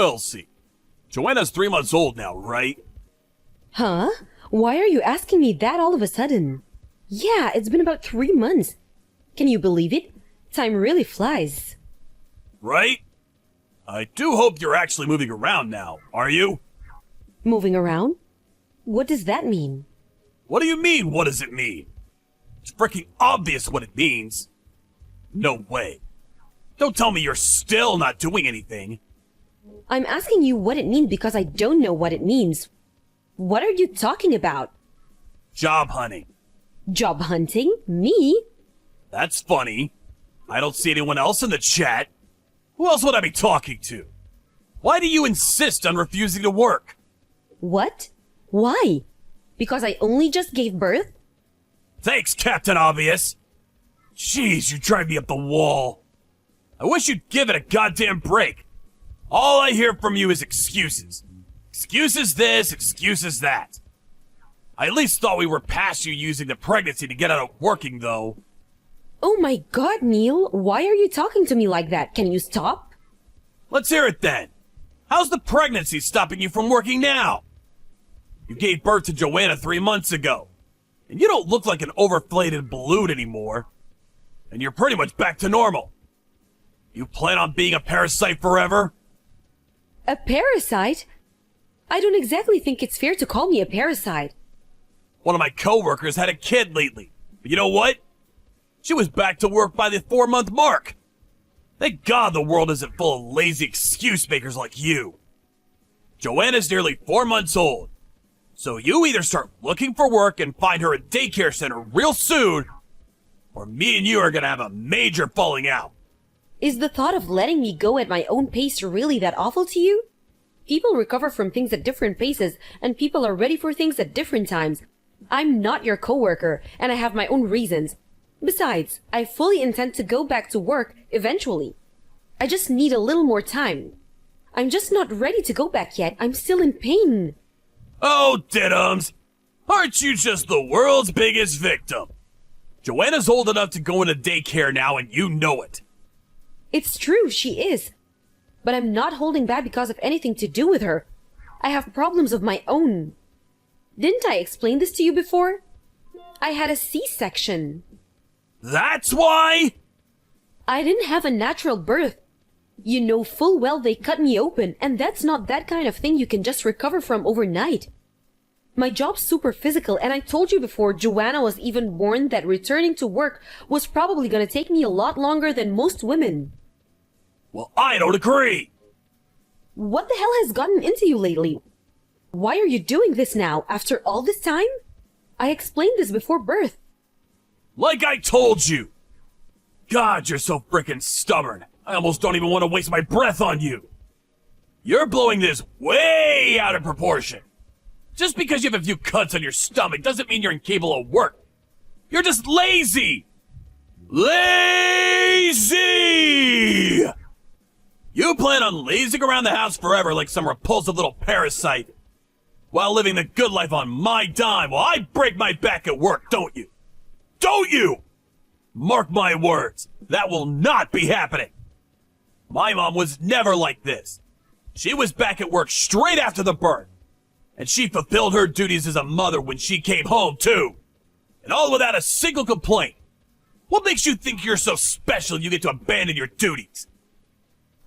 Elsie, Joanna's 3 months old now, right? Huh? Why are you asking me that all of a sudden? Yeah, it's been about 3 months. Can you believe it? Time really flies. Right? I do hope you're actually moving around now, are you? Moving around? What does that mean? What do you mean, what does it mean? It's freaking obvious what it means. No way. Don't tell me you're still not doing anything. I'm asking you what it means because I don't know what it means. What are you talking about? Job hunting. Job hunting? Me? That's funny. I don't see anyone else in the chat. Who else would I be talking to? Why do you insist on refusing to work? What? Why? Because I only just gave birth? Thanks, Captain Obvious. Jeez, you drive me up the wall. I wish you'd give it a goddamn break. All I hear from you is excuses. Excuses this, excuses that. I at least thought we were past you using the pregnancy to get out of working, though. Oh my god, Neil, why are you talking to me like that? Can you stop? Let's hear it then. How's the pregnancy stopping you from working now? You gave birth to Joanna 3 months ago, and you don't look like an overinflated balloon anymore. And you're pretty much back to normal. You plan on being a parasite forever? A parasite? I don't exactly think it's fair to call me a parasite. One of my coworkers had a kid lately, but you know what? She was back to work by the 4-month mark. Thank God the world isn't full of lazy excuse makers like you. Joanna's nearly 4 months old, so you either start looking for work and find her a daycare center real soon, or me and you are gonna have a major falling out. Is the thought of letting me go at my own pace really that awful to you? People recover from things at different paces, and people are ready for things at different times. I'm not your coworker, and I have my own reasons. Besides, I fully intend to go back to work eventually. I just need a little more time. I'm just not ready to go back yet. I'm still in pain. Oh, diddums! Aren't you just the world's biggest victim? Joanna's old enough to go into daycare now, and you know it. It's true, she is. But I'm not holding back because of anything to do with her. I have problems of my own. Didn't I explain this to you before? I had a C-section. That's why? I didn't have a natural birth. You know full well they cut me open, and that's not that kind of thing you can just recover from overnight. My job's super physical, and I told you before Joanna was even warned that returning to work was probably gonna take me a lot longer than most women. Well, I don't agree. What the hell has gotten into you lately? Why are you doing this now, after all this time? I explained this before birth. Like I told you. God, you're so frickin' stubborn. I almost don't even want to waste my breath on you. You're blowing this way out of proportion. Just because you have a few cuts on your stomach doesn't mean you're incapable of work. You're just lazy. Lazy! You plan on lazing around the house forever like some repulsive little parasite, while living the good life on my dime while I break my back at work, don't you? Don't you? Mark my words, that will not be happening. My mom was never like this. She was back at work straight after the birth, and she fulfilled her duties as a mother when she came home too. And all without a single complaint. What makes you think you're so special you get to abandon your duties?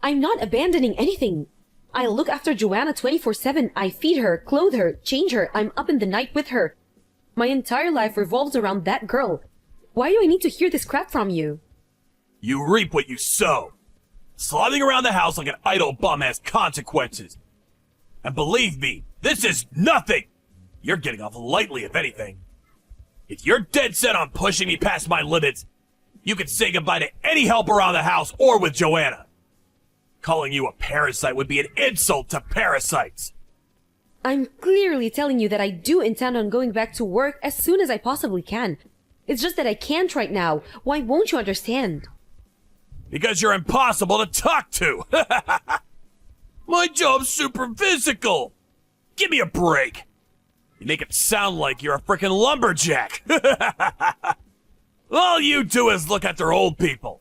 I'm not abandoning anything. I look after Joanna 24/7. I feed her, clothe her, change her. I'm up in the night with her. My entire life revolves around that girl. Why do I need to hear this crap from you? You reap what you sow. Slogging around the house like an idle bum has consequences. And believe me, this is nothing. You're getting off lightly, if anything. If you're dead set on pushing me past my limits, you can say goodbye to any help around the house or with Joanna. Calling you a parasite would be an insult to parasites. I'm clearly telling you that I do intend on going back to work as soon as I possibly can. It's just that I can't right now. Why won't you understand? Because you're impossible to talk to. My job's super physical. Give me a break. You make it sound like you're a frickin' lumberjack. All you do is look after old people.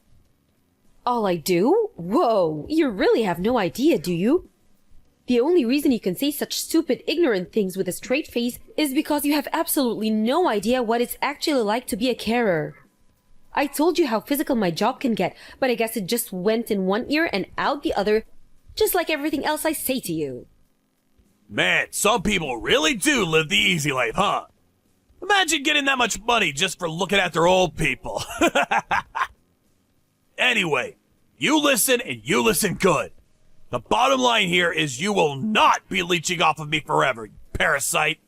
All I do? Whoa, you really have no idea, do you? The only reason you can say such stupid, ignorant things with a straight face is because you have absolutely no idea what it's actually like to be a carer. I told you how physical my job can get, but I guess it just went in one ear and out the other, just like everything else I say to you. Man, some people really do live the easy life, huh? Imagine getting that much money just for looking after old people. Anyway, you listen and you listen good. The bottom line here is you will not be leeching off of me forever, you parasite.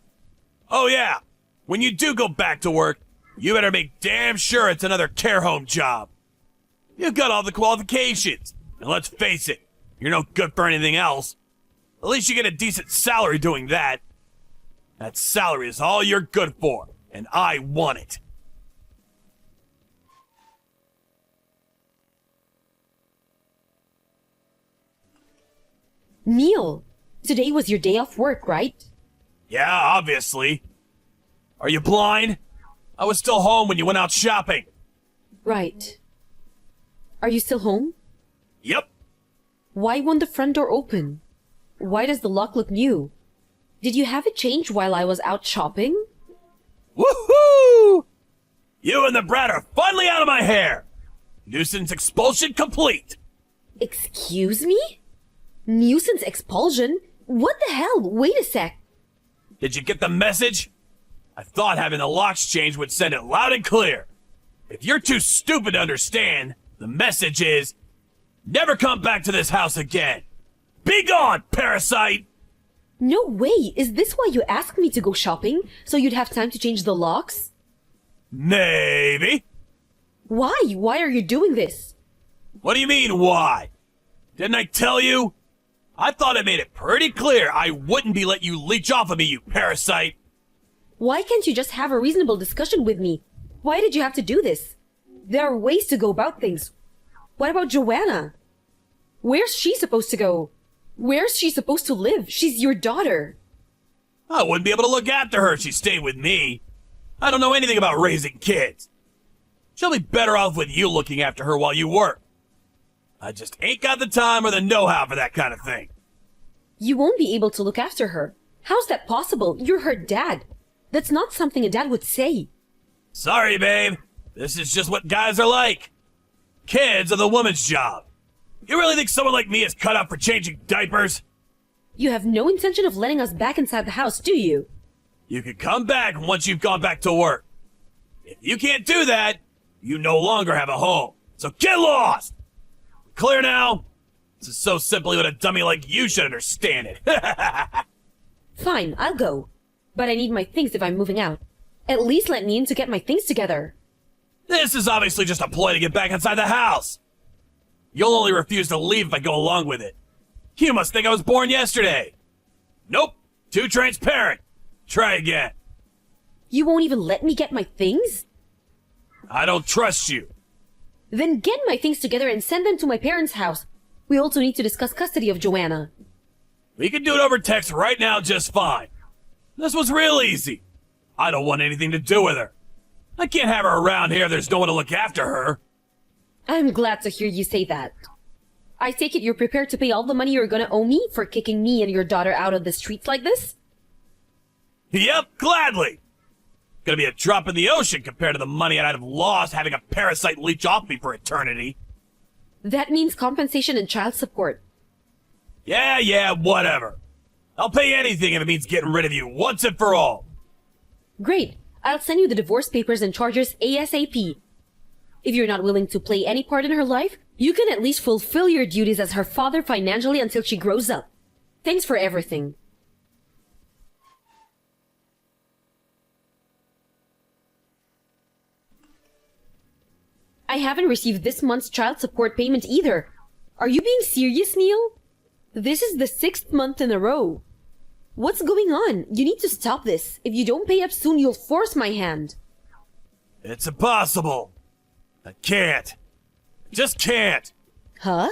Oh yeah, when you do go back to work, you better make damn sure it's another care home job. You've got all the qualifications, and let's face it, you're no good for anything else. At least you get a decent salary doing that. That salary is all you're good for, and I want it. Neil, today was your day off work, right? Yeah, obviously. Are you blind? I was still home when you went out shopping. Right. Are you still home? Yep. Why won't the front door open? Why does the lock look new? Did you have it changed while I was out shopping? Woohoo! You and the brat are finally out of my hair! Nuisance expulsion complete! Excuse me? Nuisance expulsion? What the hell? Wait a sec. Did you get the message? I thought having the locks changed would send it loud and clear. If you're too stupid to understand, the message is, never come back to this house again. Begone, parasite! No way! Is this why you asked me to go shopping? So you'd have time to change the locks? Maybe. Why? Why are you doing this? What do you mean, why? Didn't I tell you? I thought I made it pretty clear I wouldn't be letting you leech off of me, you parasite. Why can't you just have a reasonable discussion with me? Why did you have to do this? There are ways to go about things. What about Joanna? Where's she supposed to go? Where's she supposed to live? She's your daughter. I wouldn't be able to look after her if she stayed with me. I don't know anything about raising kids. She'll be better off with you looking after her while you work. I just ain't got the time or the know-how for that kind of thing. You won't be able to look after her. How's that possible? You're her dad. That's not something a dad would say. Sorry, babe. This is just what guys are like. Kids are the woman's job. You really think someone like me is cut out for changing diapers? You have no intention of letting us back inside the house, do you? You can come back once you've gone back to work. If you can't do that, you no longer have a home. So get lost! Clear now? This is so simple even a dummy like you should understand it. Fine, I'll go. But I need my things if I'm moving out. At least let me in to get my things together. This is obviously just a ploy to get back inside the house. You'll only refuse to leave if I go along with it. You must think I was born yesterday. Nope, too transparent. Try again. You won't even let me get my things? I don't trust you. Then get my things together and send them to my parents' house. We also need to discuss custody of Joanna. We can do it over text right now just fine. This was real easy. I don't want anything to do with her. I can't have her around here if there's no one to look after her. I'm glad to hear you say that. I take it you're prepared to pay all the money you're gonna owe me for kicking me and your daughter out of the streets like this? Yep, gladly. Gonna be a drop in the ocean compared to the money I'd have lost having a parasite leech off me for eternity. That means compensation and child support. Yeah, whatever. I'll pay anything if it means getting rid of you once and for all. Great. I'll send you the divorce papers and charges ASAP. If you're not willing to play any part in her life, you can at least fulfill your duties as her father financially until she grows up. Thanks for everything. I haven't received this month's child support payment either. Are you being serious, Neil? This is the 6th month in a row. What's going on? You need to stop this. If you don't pay up soon, you'll force my hand. It's impossible. I can't. Just can't. Huh?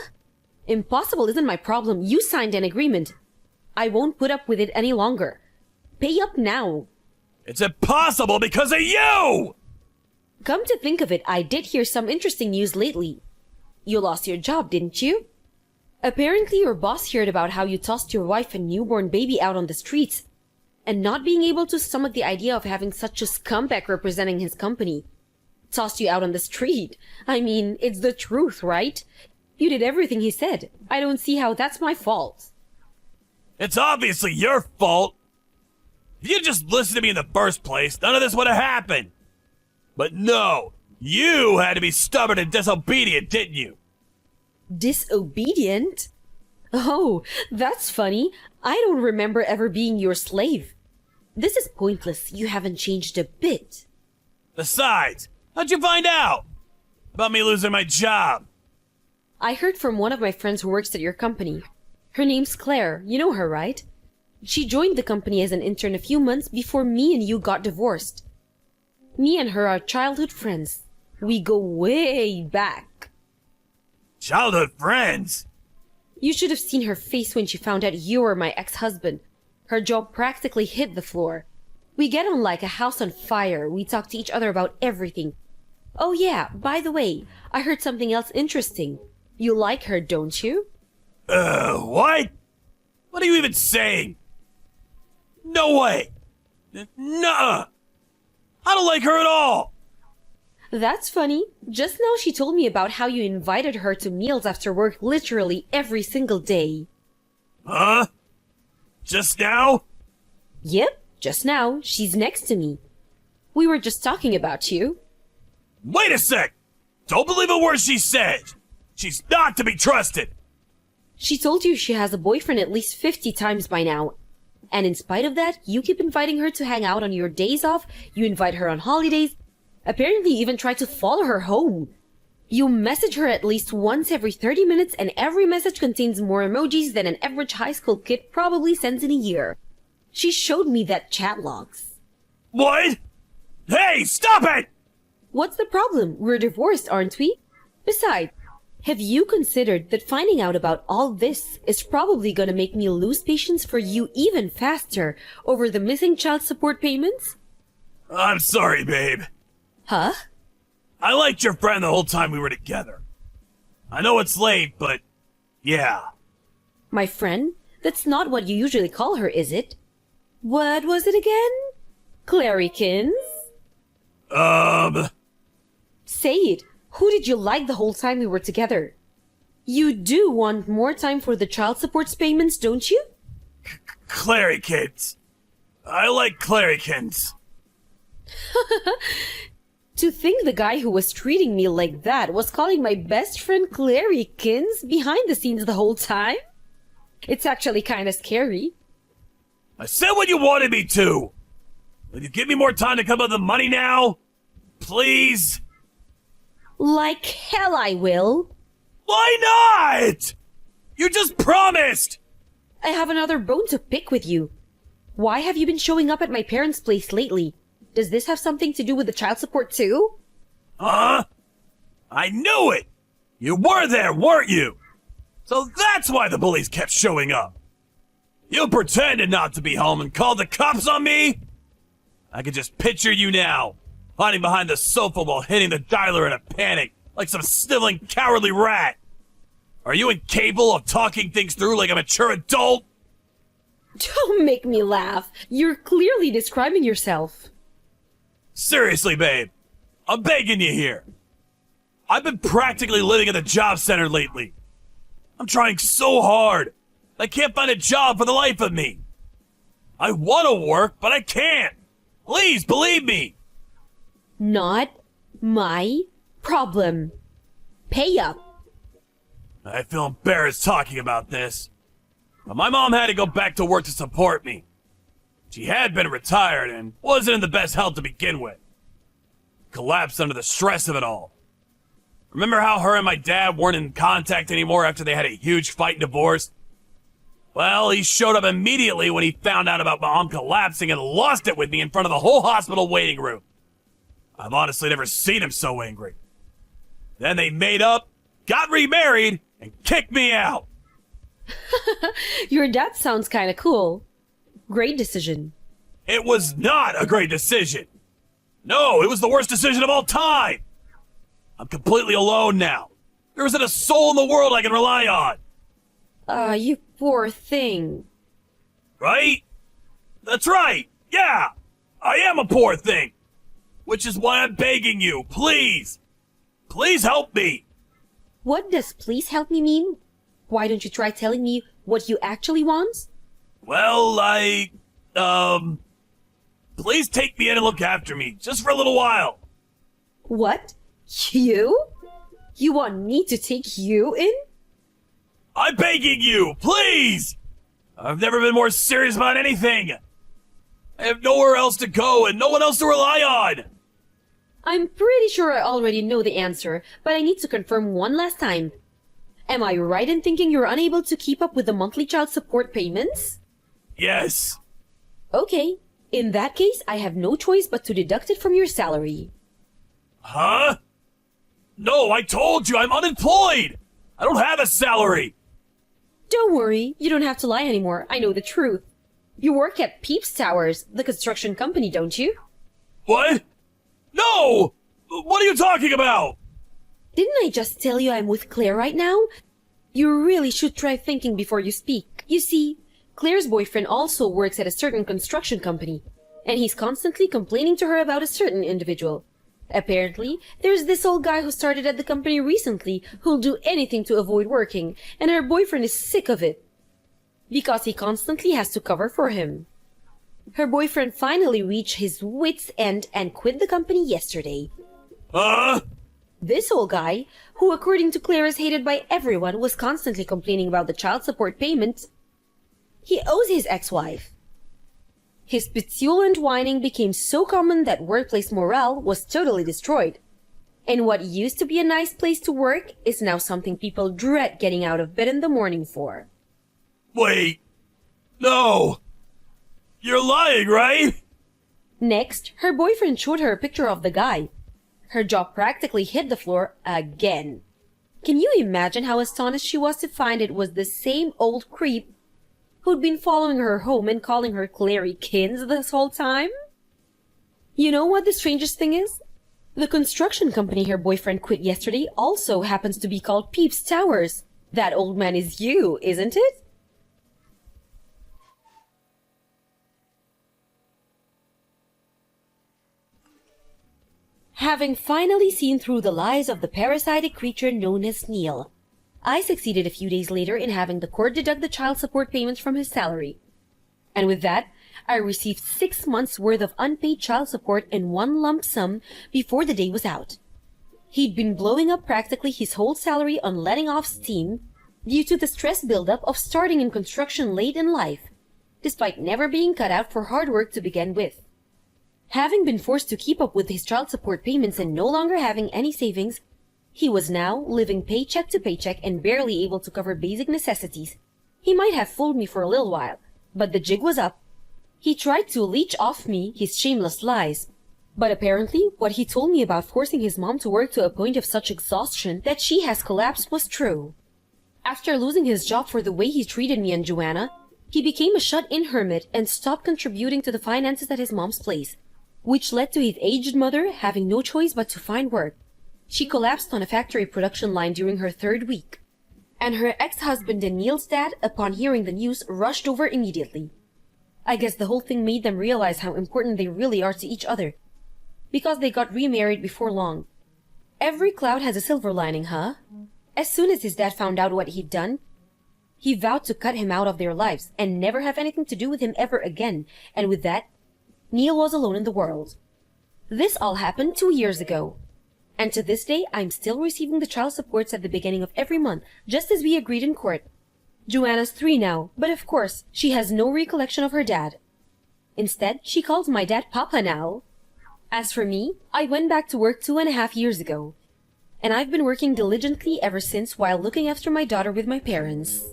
Impossible isn't my problem. You signed an agreement. I won't put up with it any longer. Pay up now. It's impossible because of you! Come to think of it, I did hear some interesting news lately. You lost your job, didn't you? Apparently your boss heard about how you tossed your wife and newborn baby out on the streets, and not being able to stomach the idea of having such a scumbag representing his company. Tossed you out on the street. I mean, it's the truth, right? You did everything he said. I don't see how that's my fault. It's obviously your fault. If you'd just listened to me in the first place, none of this would have happened. But no, you had to be stubborn and disobedient, didn't you? Disobedient? Oh, that's funny. I don't remember ever being your slave. This is pointless. You haven't changed a bit. Besides, how'd you find out about me losing my job? I heard from one of my friends who works at your company. Her name's Claire. You know her, right? She joined the company as an intern a few months before me and you got divorced. Me and her are childhood friends. We go way back. Childhood friends? You should have seen her face when she found out you were my ex-husband. Her jaw practically hit the floor. We get on like a house on fire. We talk to each other about everything. Oh yeah, by the way, I heard something else interesting. You like her, don't you? What? What are you even saying? No way! Nuh-uh! I don't like her at all! That's funny. Just now she told me about how you invited her to meals after work literally every single day. Huh? Just now? Yep, just now. She's next to me. We were just talking about you. Wait a sec! Don't believe a word she said! She's not to be trusted! She told you she has a boyfriend at least 50 times by now. And in spite of that, you keep inviting her to hang out on your days off, you invite her on holidays, apparently you even try to follow her home. You message her at least once every 30 minutes and every message contains more emojis than an average high school kid probably sends in a year. She showed me that chat logs. What? Hey, stop it! What's the problem? We're divorced, aren't we? Besides, have you considered that finding out about all this is probably gonna make me lose patience for you even faster over the missing child support payments? I'm sorry, babe. Huh? I liked your friend the whole time we were together. I know it's late, but yeah. My friend? That's not what you usually call her, is it? What was it again? Clarykins? Say it. Who did you like the whole time we were together? You do want more time for the child support payments, don't you? Clarykins. I like Clarykins. To think the guy who was treating me like that was calling my best friend Clarykins behind the scenes the whole time? It's actually kinda scary. I said what you wanted me to! Will you give me more time to come up with the money now? Please? Like hell I will. Why not? You just promised! I have another bone to pick with you. Why have you been showing up at my parents' place lately? Does this have something to do with the child support too? Huh? I knew it! You were there, weren't you? So that's why the bullies kept showing up. You pretended not to be home and called the cops on me? I could just picture you now, hiding behind the sofa while hitting the dialer in a panic, like some sniveling, cowardly rat. Are you incapable of talking things through like a mature adult? Don't make me laugh. You're clearly describing yourself. Seriously, babe. I'm begging you here. I've been practically living at the job center lately. I'm trying so hard. I can't find a job for the life of me. I want to work, but I can't. Please, believe me. Not my problem. Pay up. I feel embarrassed talking about this. But my mom had to go back to work to support me. She had been retired and wasn't in the best health to begin with. Collapsed under the stress of it all. Remember how her and my dad weren't in contact anymore after they had a huge fight and divorce? Well, he showed up immediately when he found out about my mom collapsing and lost it with me in front of the whole hospital waiting room. I've honestly never seen him so angry. Then they made up, got remarried, and kicked me out. Your dad sounds kinda cool. Great decision. It was not a great decision. No, it was the worst decision of all time. I'm completely alone now. There isn't a soul in the world I can rely on. You poor thing. Right? That's right! Yeah! I am a poor thing! Which is why I'm begging you, please! Please help me! What does please help me mean? Why don't you try telling me what you actually want? Well, please take me in and look after me, just for a little while. What? You? You want me to take you in? I'm begging you, please! I've never been more serious about anything. I have nowhere else to go and no one else to rely on. I'm pretty sure I already know the answer, but I need to confirm one last time. Am I right in thinking you're unable to keep up with the monthly child support payments? Yes. Okay, in that case, I have no choice but to deduct it from your salary. Huh? No, I told you I'm unemployed. I don't have a salary. Don't worry, you don't have to lie anymore. I know the truth. You work at Peeps Towers, the construction company, don't you? What? No! What are you talking about? Didn't I just tell you I'm with Claire right now? You really should try thinking before you speak. You see, Claire's boyfriend also works at a certain construction company, and he's constantly complaining to her about a certain individual. Apparently, there's this old guy who started at the company recently who'll do anything to avoid working, and her boyfriend is sick of it because he constantly has to cover for him. Her boyfriend finally reached his wits' end and quit the company yesterday. This old guy, who according to Claire is hated by everyone, was constantly complaining about the child support payments he owes his ex-wife. His petulant whining became so common that workplace morale was totally destroyed. And what used to be a nice place to work is now something people dread getting out of bed in the morning for. Wait. No. You're lying, right? Next, her boyfriend showed her a picture of the guy. Her jaw practically hit the floor again. Can you imagine how astonished she was to find it was the same old creep who'd been following her home and calling her Clarykins this whole time? You know what the strangest thing is? The construction company her boyfriend quit yesterday also happens to be called Peeps Towers. That old man is you, isn't it? Having finally seen through the lies of the parasitic creature known as Neil, I succeeded a few days later in having the court deduct the child support payments from his salary. And with that, I received 6 months' worth of unpaid child support in one lump sum before the day was out. He'd been blowing up practically his whole salary on letting off steam due to the stress buildup of starting in construction late in life, despite never being cut out for hard work to begin with. Having been forced to keep up with his child support payments and no longer having any savings, he was now living paycheck to paycheck and barely able to cover basic necessities. He might have fooled me for a little while, but the jig was up. He tried to leech off me his shameless lies. But apparently, what he told me about forcing his mom to work to a point of such exhaustion that she has collapsed was true. After losing his job for the way he treated me and Joanna, he became a shut-in hermit and stopped contributing to the finances at his mom's place, which led to his aged mother having no choice but to find work. She collapsed on a factory production line during her 3rd week, and her ex-husband and Neil's dad, upon hearing the news, rushed over immediately. I guess the whole thing made them realize how important they really are to each other, because they got remarried before long. Every cloud has a silver lining, huh? As soon as his dad found out what he'd done, he vowed to cut him out of their lives and never have anything to do with him ever again, and with that, Neil was alone in the world. This all happened 2 years ago. And to this day, I'm still receiving the child supports at the beginning of every month, just as we agreed in court. Joanna's 3 now, but of course, she has no recollection of her dad. Instead, she calls my dad Papa now. As for me, I went back to work 2.5 years ago. And I've been working diligently ever since while looking after my daughter with my parents.